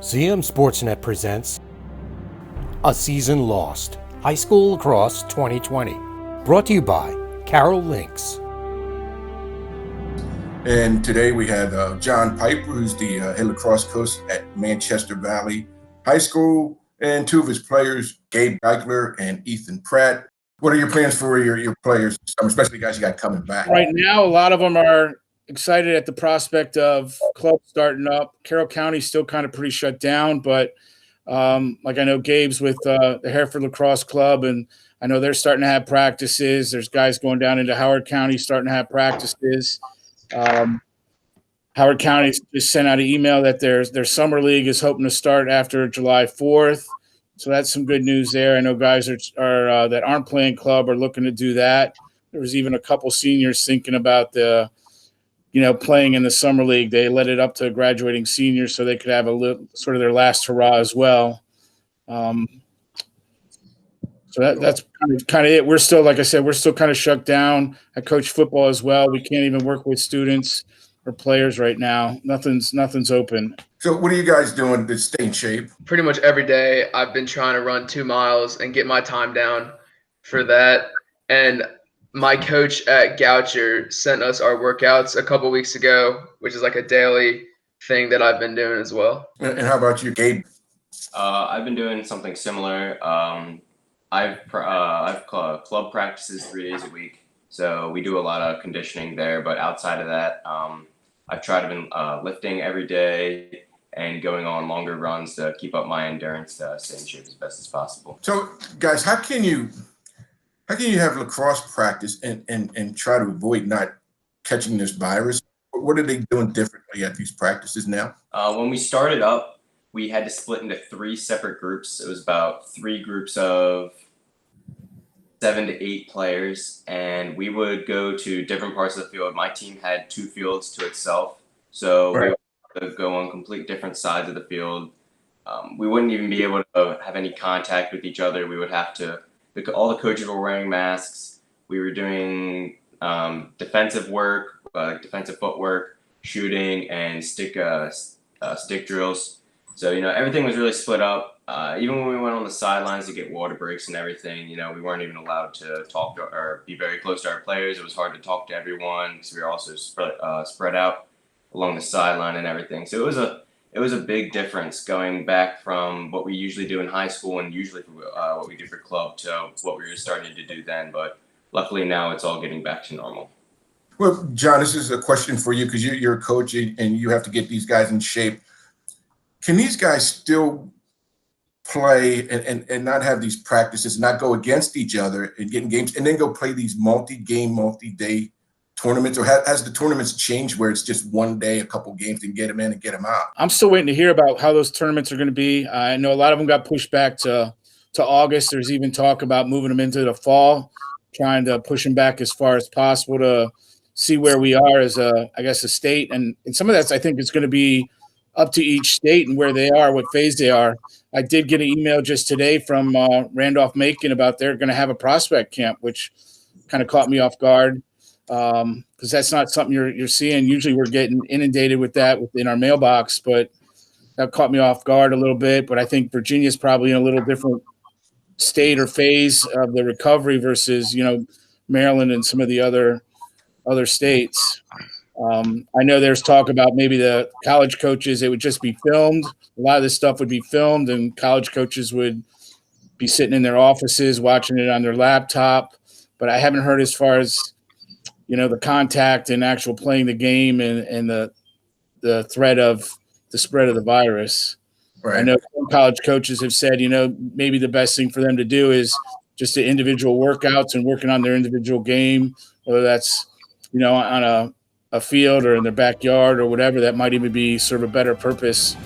CMSportsNet presents A Season Lost, High School Lacrosse 2020. Brought to you by Carroll Lynx. And today we have John Piper, who's the head lacrosse coach at Manchester Valley High School, and two of his players, Gabe Eichler and Ethan Pratt. What are your plans for your players, especially the guys you got coming back? Right now, a lot of them are excited at the prospect of clubs starting up. Carroll County still kind of pretty shut down, but like I know Gabe's with the Hereford Lacrosse Club, and I know they're starting to have practices. There's guys going down into Howard County starting to have practices. Howard County just sent out an email that their summer league is hoping to start after July 4th. So that's some good news there. I know guys are that aren't playing club are looking to do that. There was even a couple seniors thinking about playing in the summer league. They let it up to graduating seniors so they could have a little sort of their last hurrah as well. So that's kind of it. We're still, like I said, we're still kind of shut down. I coach football as well. We can't even work with students or players right now. Nothing's open. So what are you guys doing to stay in shape? Pretty much every day I've been trying to run 2 miles and get my time down for that. And my coach at Goucher sent us our workouts a couple weeks ago, which is like a daily thing that I've been doing as well. And how about you, Gabe? I've been doing something similar. I've club practices 3 days a week, so we do a lot of conditioning there. But outside of that, I've tried to been lifting every day and going on longer runs to keep up my endurance to stay in shape as best as possible. So, guys, how can you have lacrosse practice and try to avoid not catching this virus? What are they doing differently at these practices now? When we started up, we had to split into 3 separate groups. It was about 3 groups of 7 to 8 players, and we would go to different parts of the field. My team had 2 fields to itself, so right. We would go on complete different sides of the field. We wouldn't even be able to have any contact with each other. We would have to. All the coaches were wearing masks. We were doing defensive work, defensive footwork, shooting, and stick drills. So, everything was really split up. Even when we went on the sidelines to get water breaks and everything, we weren't even allowed to talk to or be very close to our players. It was hard to talk to everyone because we were also spread out along the sideline and everything. So it was a big difference going back from what we usually do in high school and usually what we do for club to what we were starting to do then. But luckily now it's all getting back to normal. Well, John, this is a question for you because you're a coach and you have to get these guys in shape. Can these guys still play and not have these practices, not go against each other and get in games and then go play these multi-game, multi-day tournaments? Or has the tournaments changed where it's just one day, a couple games, and get them in and get them out? I'm still waiting to hear about how those tournaments are going to be. I know a lot of them got pushed back to August. There's even talk about moving them into the fall, trying to push them back as far as possible to see where we are as a state. And some of that, I think, is going to be up to each state and where they are, what phase they are. I did get an email just today from Randolph-Macon about they're going to have a prospect camp, which kind of caught me off guard because that's not something you're seeing. Usually we're getting inundated with that within our mailbox, but that caught me off guard a little bit. But I think Virginia's probably in a little different state or phase of the recovery versus, Maryland and some of the other states. I know there's talk about maybe the college coaches, it would just be filmed. A lot of this stuff would be filmed and college coaches would be sitting in their offices watching it on their laptop. But I haven't heard as far as, the contact and actual playing the game and the threat of the spread of the virus. Right. I know some college coaches have said, maybe the best thing for them to do is just the individual workouts and working on their individual game, whether that's, on a field or in their backyard or whatever. That might even be sort of a better purpose